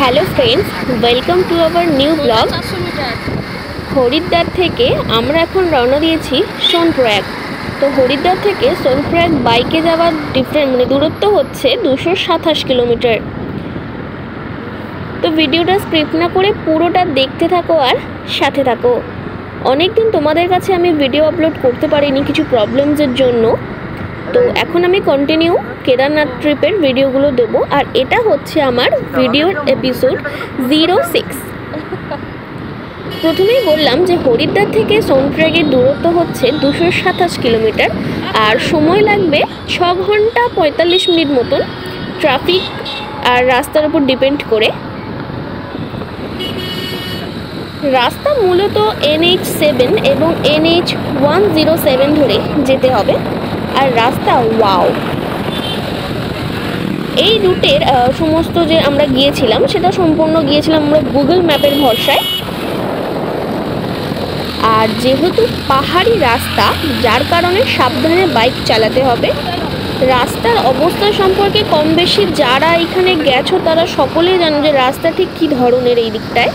Hello friends, welcome to our new blog. Haridwar থেকে আমরা এখন রওনা দিয়েছি সোনপ্রয়াগ। তো হরিদ্বার থেকে সোনপ্রয়াগ বাইকে যাওয়ার দূরত্ব হচ্ছে 227 কিলোমিটার। তো ভিডিওটা স্ক্রিপ্ট না করে পুরোটা দেখতে থাকো আর সাথে থাকো। অনেকদিন তোমাদের কাছে আমি ভিডিও আপলোড করতে পারিনি কিছু প্রবলেমসের জন্য। তো এখন আমি কন্টিনিউ কেদারনাথ ট্রিপের ভিডিওগুলো দেবো, আর এটা হচ্ছে আমার ভিডিওর এপিসোড 06। প্রথমেই বললাম যে হরিদ্বার থেকে সোনপ্রয়াগের দূরত্ব হচ্ছে 227 কিলোমিটার, আর সময় লাগবে 6 ঘন্টা 45 মিনিট মতন, ট্রাফিক আর রাস্তার উপর ডিপেন্ড করে। রাস্তা মূলত NH7 এবং NH107 ধরে যেতে হবে, আর রাস্তা ওয়াও। এই রুটের সমস্ত যে আমরা গিয়েছিলাম সেটা সম্পূর্ণ গিয়েছিলাম আমরা গুগল ম্যাপের ভরসায়। আর যেহেতু পাহাড়ি রাস্তা, যার কারণে সাবধানে বাইক চালাতে হবে। রাস্তার অবস্থা সম্পর্কে কম বেশি যারা এখানে গেছো তারা সকলেই জানো যে রাস্তা ঠিক কী ধরনের এই দিকটায়।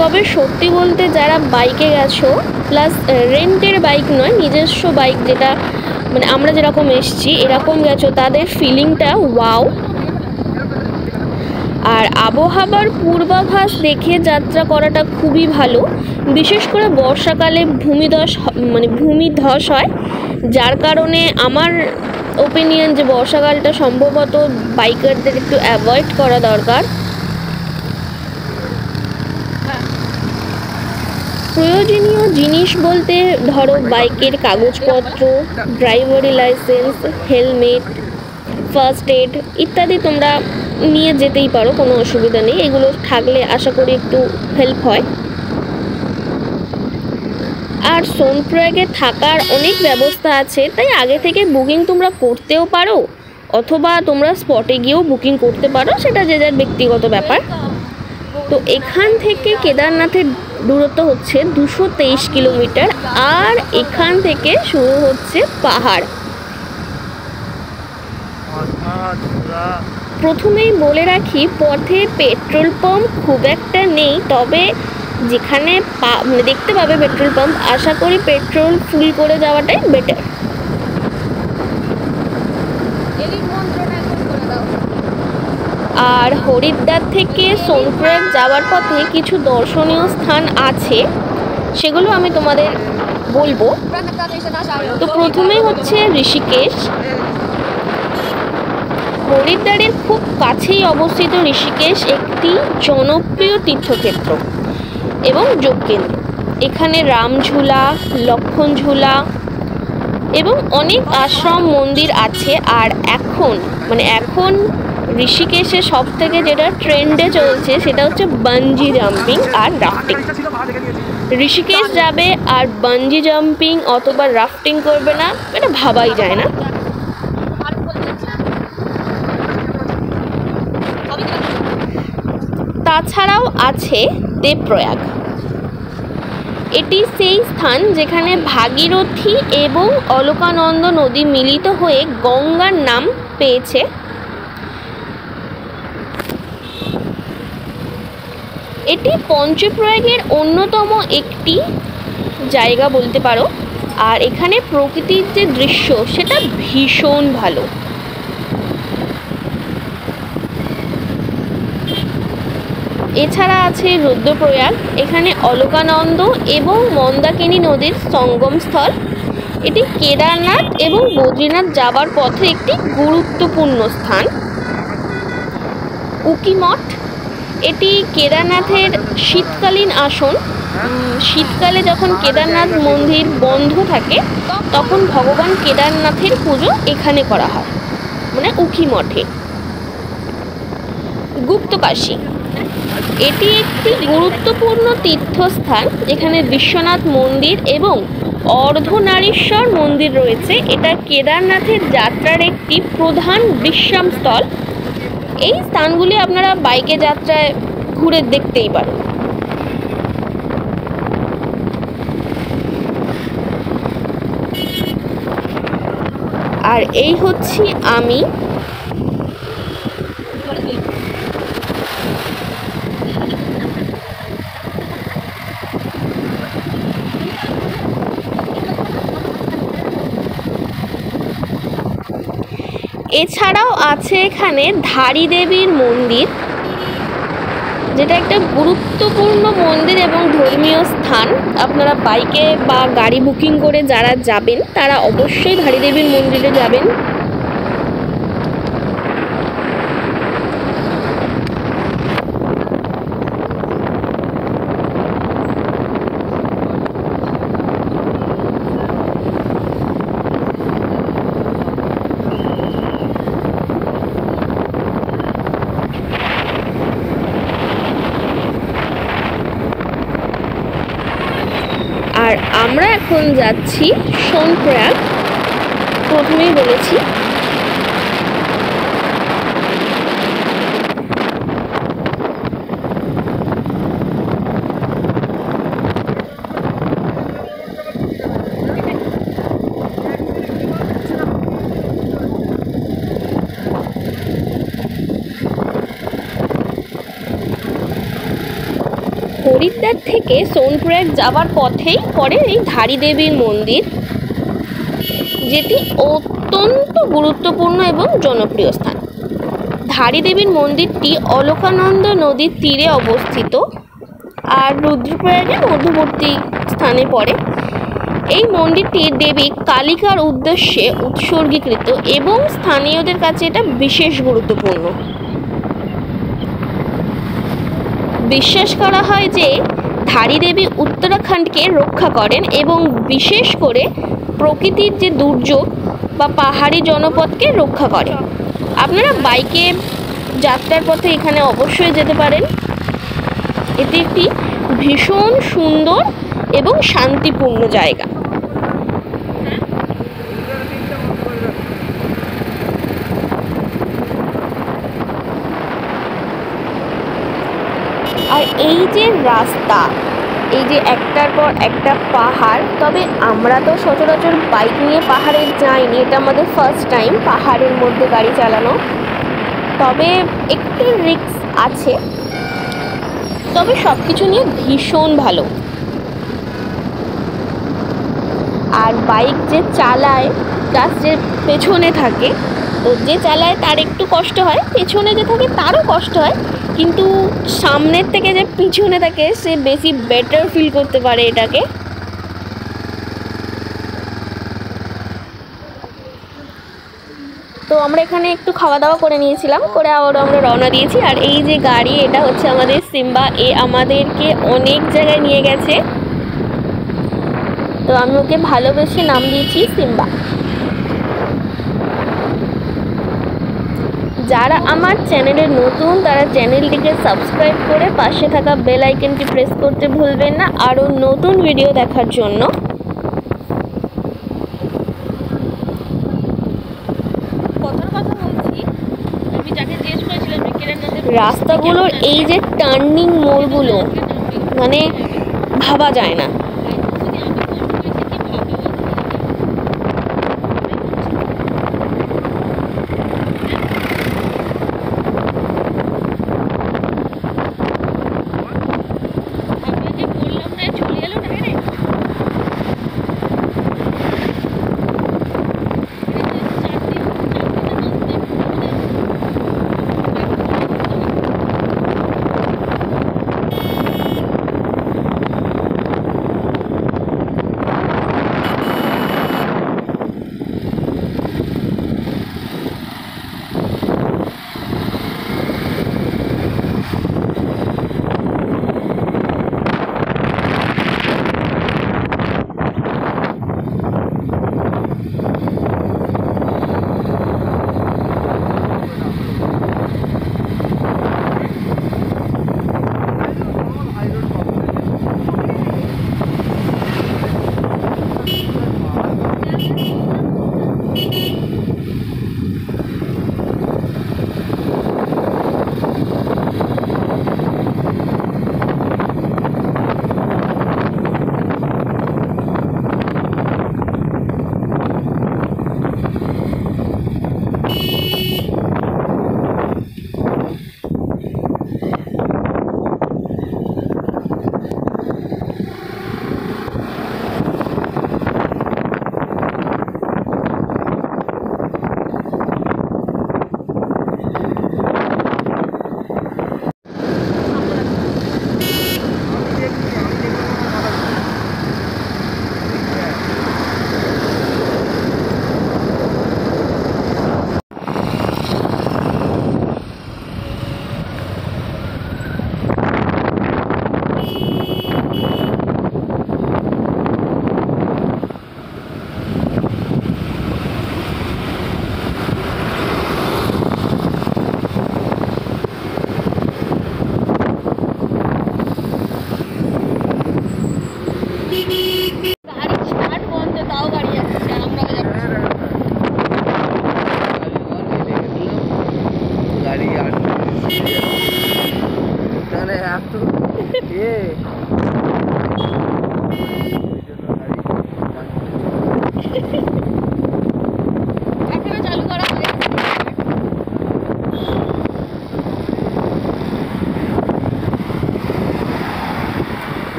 তবে সত্যি বলতে যারা বাইকে গেছো, প্লাস রেন্টের বাইক নয়, নিজস্ব বাইক, যেটা মানে আমরা যেরকম এসছি এরকম গেছো, তাদের ফিলিংটা ওয়াও। আর আবহাওয়ার পূর্বাভাস দেখে যাত্রা করাটা খুবই ভালো। বিশেষ করে বর্ষাকালে ভূমিধস হয়, যার কারণে আমার ওপিনিয়ন যে বর্ষাকালটা সম্ভবত বাইকারদের একটু অ্যাভয়েড করা দরকার। প্রয়োজনীয় জিনিস বলতে ধরো বাইকের কাগজপত্র, ড্রাইভারি লাইসেন্স, হেলমেট, ফার্স্ট এড ইত্যাদি তোমরা নিয়ে যেতেই পারো, কোনো অসুবিধা নেই। এগুলো থাকলে আশা করি একটু হেল্প হয়। আর সোনপ্রয়াগে থাকার অনেক ব্যবস্থা আছে, তাই আগে থেকে বুকিং তোমরা করতেও পারো, অথবা তোমরা স্পটে গিয়েও বুকিং করতে পারো, সেটা যে যার ব্যক্তিগত ব্যাপার। তো এখান থেকে কেদারনাথের দূরত্ব হচ্ছে 223 কিলোমিটার, আর এখান থেকে শুরু হচ্ছে পাহাড়। প্রথমেই বলে রাখি, পথে পেট্রোল পাম্প খুব একটা নেই, তবে যেখানে দেখতে পাবে পেট্রোল পাম্প, আশা করি পেট্রোল ফুল করে যাওয়াটাই বেটার। আর হরিদ্বার থেকে সোনপ্রয়াগ যাওয়ার পথে কিছু দর্শনীয় স্থান আছে, সেগুলো আমি তোমাদের বলবো। তো প্রথমেই হচ্ছে ঋষিকেশ। হরিদ্বারের খুব কাছেই অবস্থিত ঋষিকেশ একটি জনপ্রিয় তীর্থক্ষেত্র এবং যোগকেন্দ্র। এখানে রামঝুলা, লক্ষণ ঝুলা এবং অনেক আশ্রম মন্দির আছে। আর এখন ঋষিকেশে সব থেকে যেটা ট্রেন্ডে চলছে সেটা হচ্ছে বানজি জাম্পিং আর রাফটিং। ঋষিকেশ যাবে আর বানজি জাম্পিং অথবা রাফটিং করবে না, এটা ভাবাই যায় না। তাছাড়াও আছে দেবপ্রয়াগ। এটি সেই স্থান যেখানে ভাগীরথী এবং অলকানন্দ নদী মিলিত হয়ে গঙ্গার নাম পেয়েছে। এটি পঞ্চপ্রয়াগের অন্যতম একটি জায়গা বলতে পারো। আর এখানে প্রকৃতির যে দৃশ্য সেটা ভীষণ ভালো। এছাড়া আছে রুদ্রপ্রয়াগ, এখানে অলকানন্দ এবং মন্দাকিনী নদীর সঙ্গমস্থল। এটি কেদারনাথ এবং বদ্রীনাথ যাবার পথে একটি গুরুত্বপূর্ণ স্থান। উকিমঠ, এটি কেদারনাথের শীতকালীন আসন। শীতকালে যখন কেদারনাথ মন্দির বন্ধ থাকে তখন ভগবান কেদারনাথের পুজো এখানে করা হয়, মানে উকিমঠে। গুপ্তকাশী, এটি একটি গুরুত্বপূর্ণ তীর্থস্থান, এখানে বিশ্বনাথ মন্দির এবং অর্ধনারীশ্বর মন্দির রয়েছে। এটা কেদারনাথের যাত্রার একটি প্রধান বিশ্রামস্থল। এই স্থানগুলি আপনারা বাইকে যাত্রায় ঘুরে দেখতেই পারেন। আর এই হচ্ছি আমি। এছাড়াও আছে এখানে ধারী দেবীর মন্দির, যেটা একটা গুরুত্বপূর্ণ মন্দির এবং ধর্মীয় স্থান। আপনারা বাইকে বা গাড়ি বুকিং করে যারা যাবেন তারা অবশ্যই ধারী দেবীর মন্দিরে যাবেন। আর আমরা এখন যাচ্ছি সোনপ্রয়াগ। প্রথমেই বলেছি হরিদ্বার থেকে সোনপ্রয়াগ যাওয়ার পথেই পড়ে এই ধারী দেবীর মন্দির, যেটি অত্যন্ত গুরুত্বপূর্ণ এবং জনপ্রিয় স্থান। ধারী দেবীর মন্দিরটি অলকানন্দা নদীর তীরে অবস্থিত আর রুদ্রপ্রয়াগের মধ্যবর্তী স্থানে পড়ে। এই মন্দিরটি দেবী কালিকার উদ্দেশ্যে উৎসর্গীকৃত এবং স্থানীয়দের কাছে এটা বিশেষ গুরুত্বপূর্ণ। বিশ্বাস করা হয় যে ধারী দেবী উত্তরাখণ্ডকে রক্ষা করেন এবং বিশেষ করে প্রকৃতির যে দুর্যোগ বা পাহাড়ি জনপদকে রক্ষা করে। আপনারা বাইকে যাত্রার পথে এখানে অবশ্যই যেতে পারেন। এটি একটি ভীষণ সুন্দর এবং শান্তিপূর্ণ জায়গা। আর এই যে রাস্তা, এই যে একটার পর একটা পাহাড়, তবে আমরা তো সচরাচর বাইক নিয়ে পাহাড়ে যাইনি, এটা আমাদের ফার্স্ট টাইম পাহাড়ের মধ্যে গাড়ি চালানো। তবে একটু রিস্ক আছে, তবে সব কিছু নিয়ে ভীষণ ভালো। আর বাইক যে চালায় তার যে পেছনে থাকে, তো যে চালায় তার একটু কষ্ট হয়, পেছনে যে থাকে তারও কষ্ট হয়, কিন্তু সামনের থেকে যে পিছনে থাকে সে বেশি বেটার ফিল করতে পারে এটাকে। তো আমরা এখানে একটু খাওয়া দাওয়া করে নিয়েছিলাম, করে আবার আমরা রওনা দিয়েছি। আর এই যে গাড়ি, এটা হচ্ছে আমাদের সিম্বা, এ আমাদেরকে অনেক জায়গায় নিয়ে গেছে। তো আমি ওকে ভালোবেসে নাম দিয়েছি সিম্বা। যারা আমার চ্যানেলে নতুন তারা চ্যানেলটিকে সাবস্ক্রাইব করে পাশে থাকা বেল আইকনটি প্রেস করতে ভুলবেন না আরও নতুন ভিডিও দেখার জন্য। রাস্তাগুলোর এই যে টার্নিং মোড়গুলো মানে ভাবা যায় না।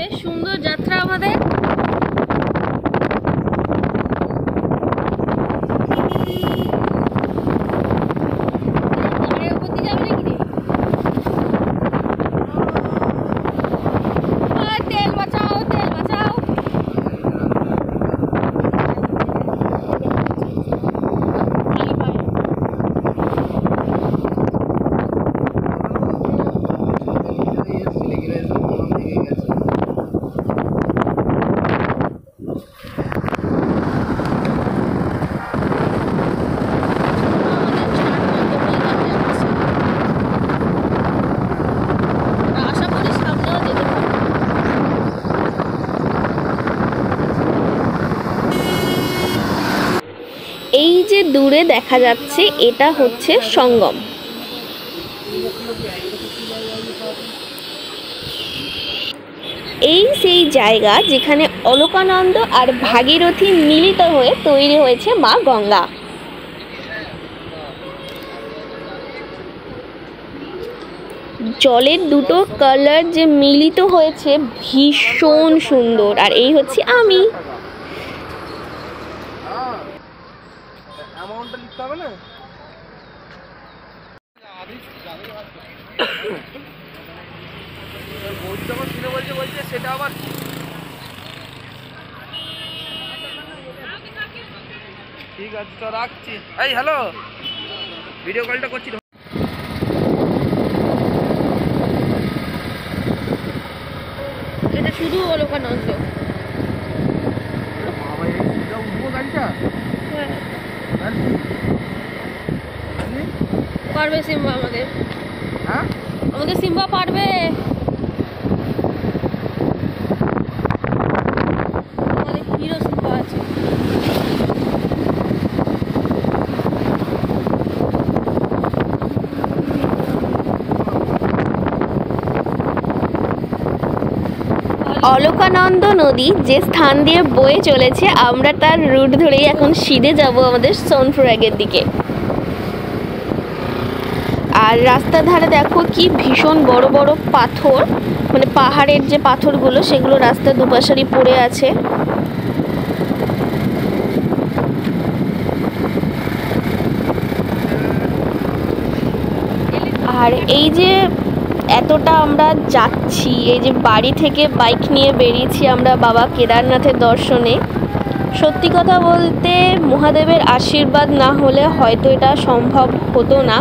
বেশ সুন্দর যাত্রা আমাদের। এই যে দূরে দেখা যাচ্ছে এটা হচ্ছে সঙ্গম। এই সেই জায়গা যেখানে অলকানন্দ আর ভাগীরথী মিলিত হয়ে তৈরি হয়েছে মা গঙ্গা। জলের দুটো কালার যে মিলিত হয়েছে ভীষণ সুন্দর। আর এই হচ্ছে আমি। ঠিক আছে তো রাখছি। এই হ্যালো, ভিডিও কলটা করছি। এটা শুধু অলকানন্দ। পারবে সিম্বা আমাদের? হ্যাঁ আমাদের সিম্বা পারবে। আমাদের হিরো সিম্বা আছে। অলকানন্দ নদী যে স্থান দিয়ে বয়ে চলেছে আমরা তার রুট ধরেই এখন সিধে যাব আমাদের সোনপ্রয়াগের দিকে। আর রাস্তার ধারে দেখো কি ভীষণ বড় বড় পাথর, মানে পাহাড়ের যে পাথরগুলো সেগুলো রাস্তার দুপাশারই পড়ে আছে। আর এই যে এতটা আমরা যাচ্ছি, এই যে বাড়ি থেকে বাইক নিয়ে বেরিয়েছি আমরা বাবা কেদারনাথের দর্শনে, সত্যি কথা বলতে মহাদেবের আশীর্বাদ না হলে হয়তো এটা সম্ভব হতো না।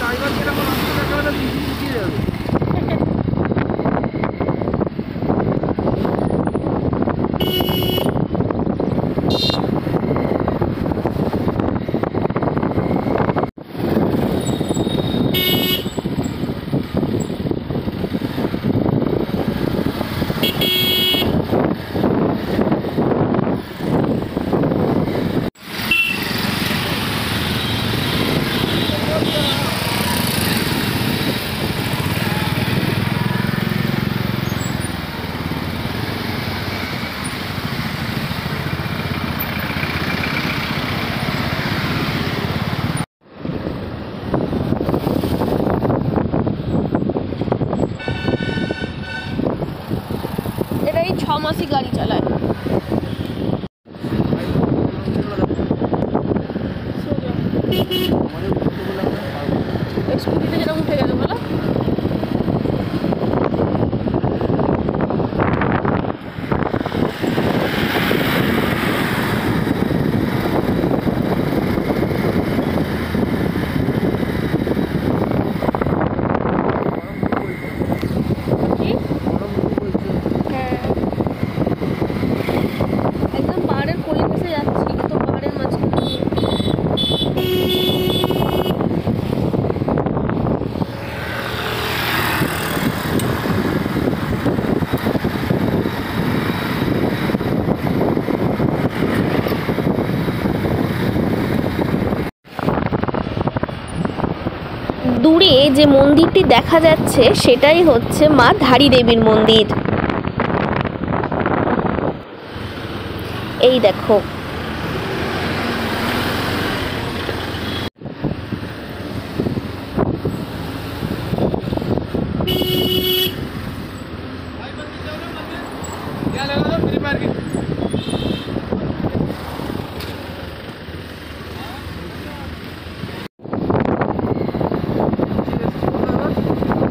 ড্রাইভার কিরকম রাস্তা দেখাবে দিয়ে যাবে। এটা এই 6 মাসই গাড়ি চালায়। স্কুটিতে যেরকম উঠে গেল বলো। একদম পাহাড়ের কোলে মিশে যাচ্ছি, তো পাহাড়ের মাঝখানে। দূরে যে মন্দিরটি দেখা যাচ্ছে সেটাই হচ্ছে মা ধারী দেবীর মন্দির। এই দেখো,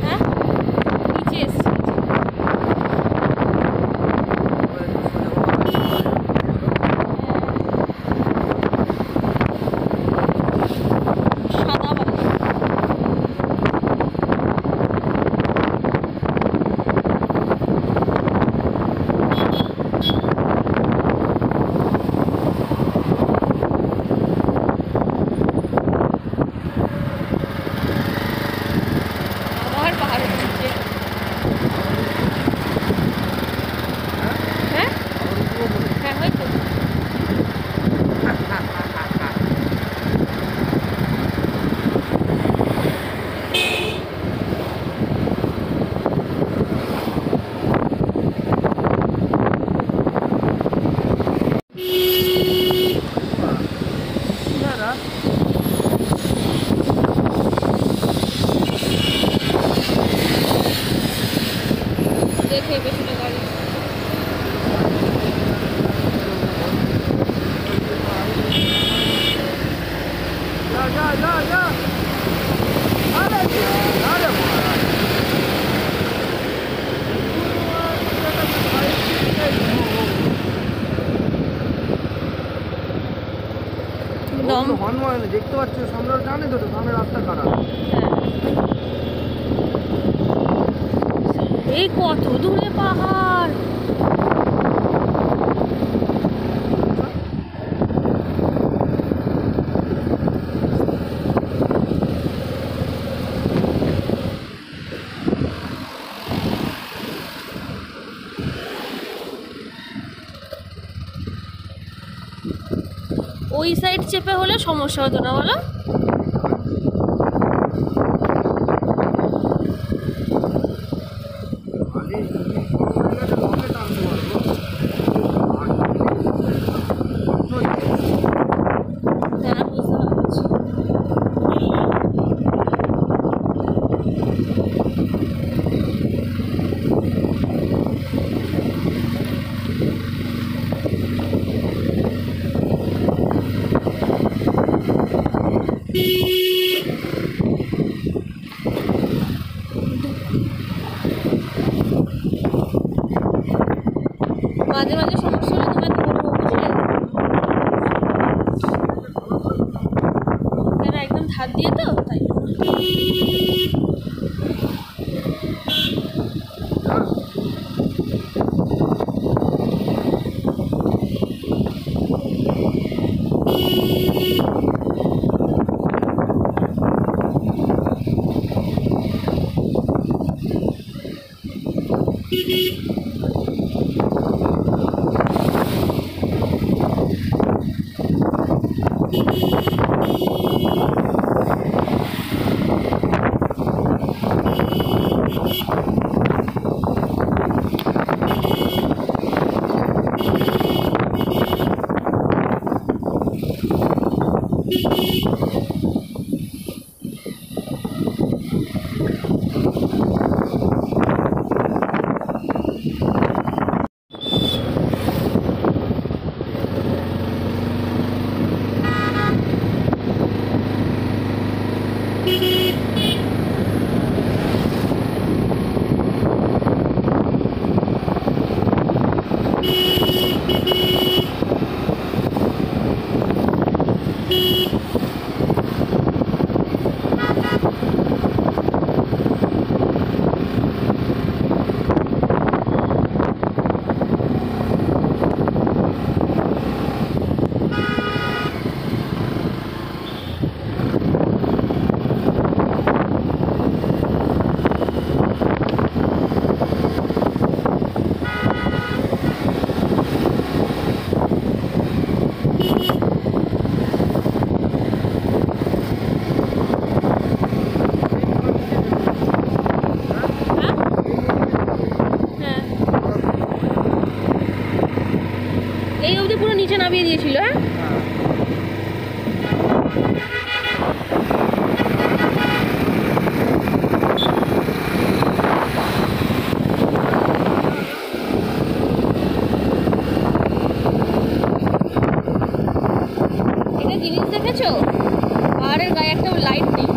হ্যাঁ নিচে এসছি। সাদা বালি। আবার পাহাড়ের নিচে। হ্যাঁ হ্যাঁ হয়তো। দেখে পেছনে গাড়ি। দম দেখতে পাচ্ছ সামনে জানে তো সামনে রাস্তা খারাপ। এই কত দূরে পাহাড়। ওই সাইড চেপে হলে সমস্যা হতো না বলো। হ্যাঁ বুঝতে পারছি। নিচে নামিয়ে দিয়েছিল। হ্যাঁ, এটা জিনিস দেখেছো, পাহাড়ের গায়ে একটা লাইট নেই।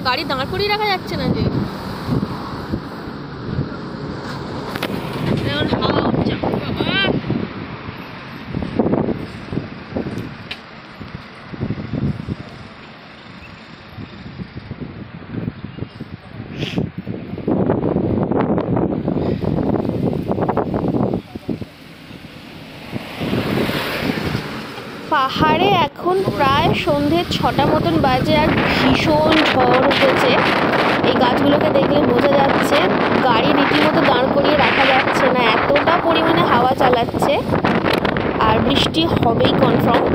গাড়ি দাঁড় করিয়ে রাখা যাচ্ছে না যে, পাহাড়ে এখন প্রায় সন্ধ্যে 6টা মতন বাজে আর ভীষণ ঝড় উঠেছে। এই গাছগুলোকে দেখলে বোঝা যাচ্ছে গাড়ি রীতিমতো দাঁড় করিয়ে রাখা যাচ্ছে না, এতটা পরিমাণে হাওয়া চালাচ্ছে। আর বৃষ্টি হবেই কনফার্ম।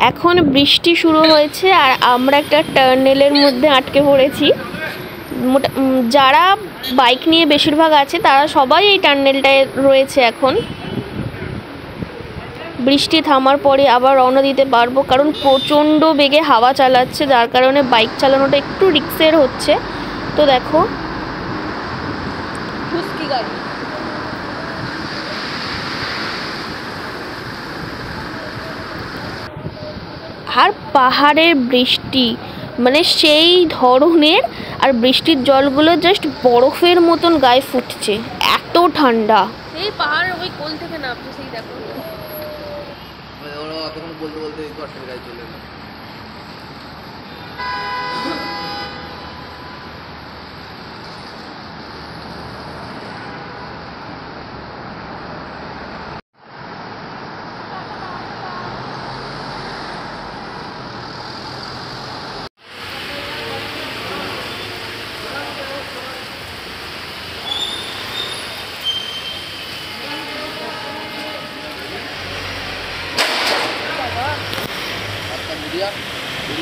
এখন বৃষ্টি শুরু হয়েছে আর আমরা একটা টার্নেলের মধ্যে আটকে পড়েছি। যারা বাইক নিয়ে বেশিরভাগ আছে তারা সবাই এই টার্নেলটায় রয়েছে। এখন বৃষ্টি থামার পরে আবার রওনা দিতে পারবো, কারণ প্রচণ্ড বেগে হাওয়া চালাচ্ছে, যার কারণে বাইক চালানোটা একটু রিস্কের হচ্ছে। তো দেখো ফুসকি গাড়ি, আর পাহাড়ের বৃষ্টি মানে সেই ধরনের, আর বৃষ্টির জলগুলো জাস্ট বরফের মতন গায়ে ফুটছে, এত ঠান্ডা। এই পাহাড় ওই কোল থেকে নামছে, সেই দেখো বলতে বলতে গায়ে চলে এলো।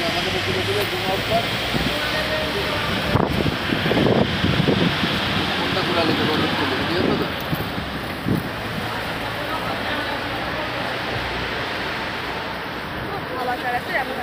আমাদের বসে জুম আউট কর, কোনটা খোলা লেগে বলতে চলে বুঝে তো। হাওয়া চালাচ্ছে এমন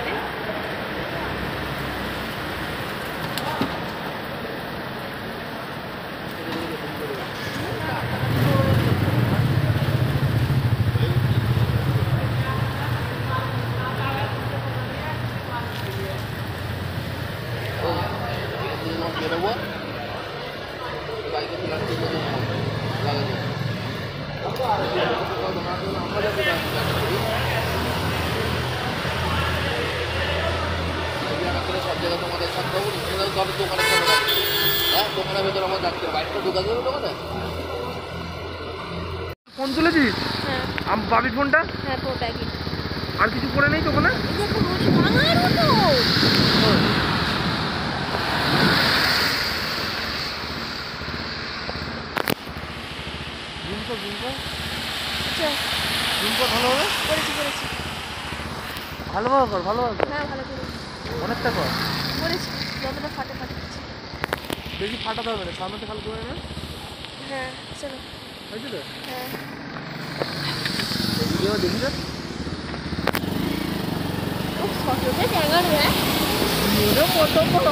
বেরোবো বাইকে প্লাস্টিক লাগাবো। সব জায়গায় তোমাদের থাকতে হবে, তবে দোকানে চলে যাচ্ছে। হ্যাঁ, দোকানের ভেতরে আমার ডাক্তার বাইকটা ঢোকা দেবে দোকানে। ফোন তুলেছিস? হ্যাঁ। বাবির ফোনটা? হ্যাঁ, ওটা কি আর কিছু করে নেই তো ওখানে? দেখো রোজ ভাঙার মতো। ভালো হবে, করেছি ভালোভাবে কর, ভালোভাবে কর। হ্যাঁ, ভালো করেছি, অনেকটা কর করেছি, যতটা ফাটে বেশি ফাটাতে হবে না, সামনেতে খালি করে না। হ্যাঁ চলো, হয়েছে তো? হ্যাঁ ভিডিও দেখি তো। ফটোতে ক্যামেরা হ্যাঁ কত বড়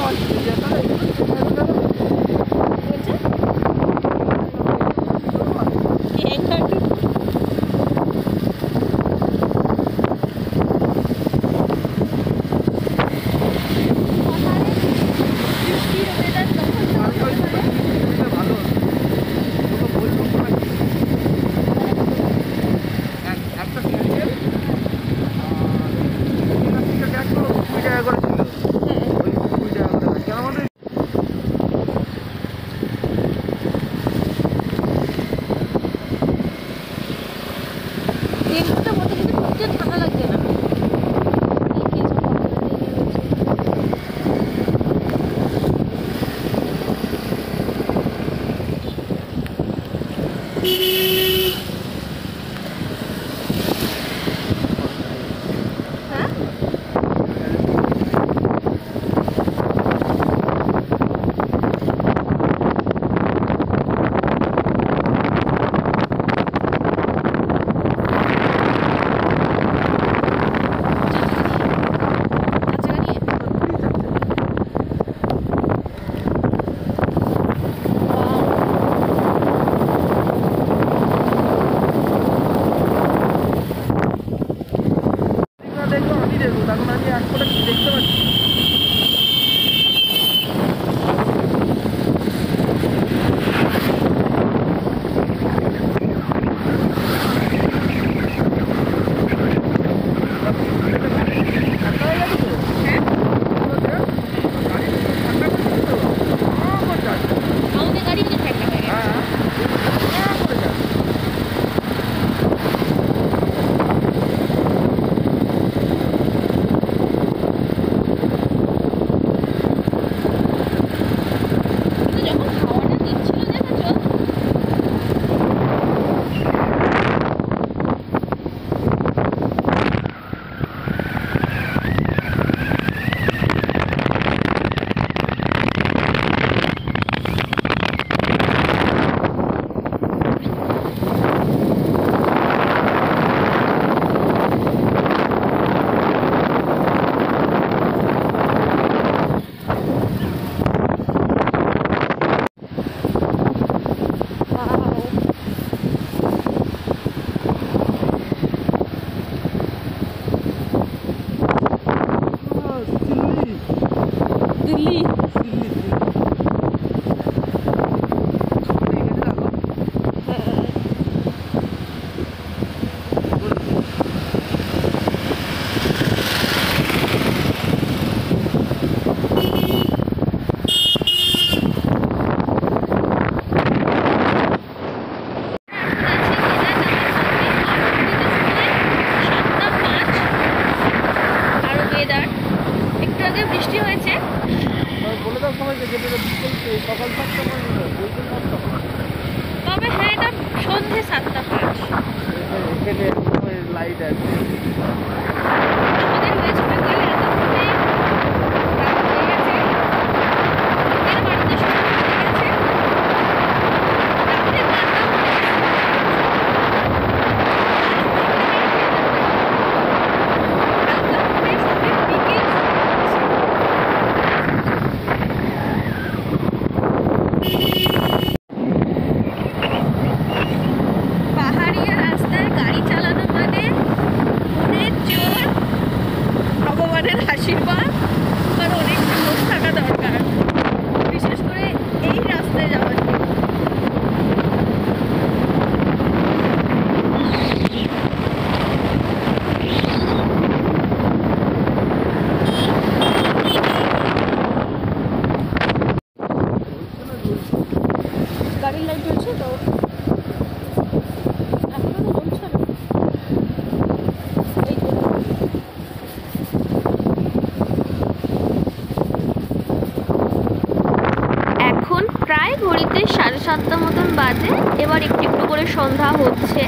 এবার একটু একটু করে সন্ধ্যা হচ্ছে,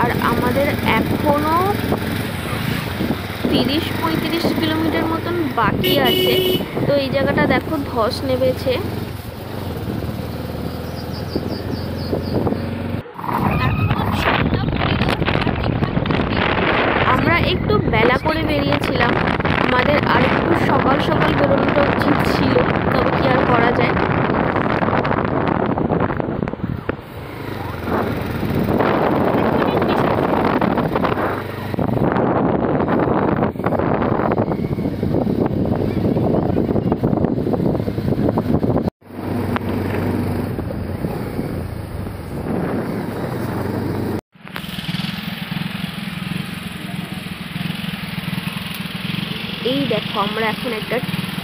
আর আমাদের এখনো 30-35 কিলোমিটার মতন বাকি আছে। তো এই জায়গাটা দেখো ধস নেমেছে। আমরা একটু বেলা করে বেরিয়েছিলাম, আমাদের আর একটু সকাল সকাল বেরোনোটা উচিত ছিল, তবে কি আর করা যায়। এই দেখো আমরা এখন একটা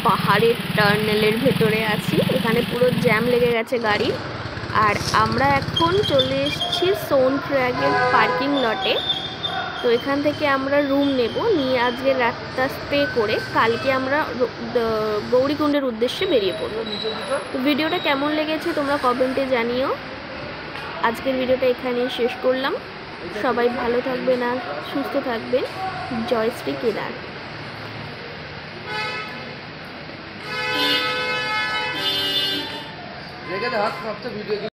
পাহাড়ের টার্নেলের ভেতরে আছি, এখানে পুরো জ্যাম লেগে গেছে গাড়ি। আর আমরা এখন চলে এসেছি সোনপ্রয়াগের পার্কিং লটে। তো এখান থেকে আমরা রুম নেব, নিয়ে আজকে রাতটা স্টে করে কালকে আমরা গৌরীকুণ্ডের উদ্দেশ্যে বেরিয়ে পড়ব। তো ভিডিওটা কেমন লেগেছে তোমরা কমেন্টে জানিও। আজকের ভিডিওটা এখানেই শেষ করলাম। সবাই ভালো থাকবেন আর সুস্থ থাকবেন। জয়শ্রী কেদার। রেখে দে হাত, ভিডিও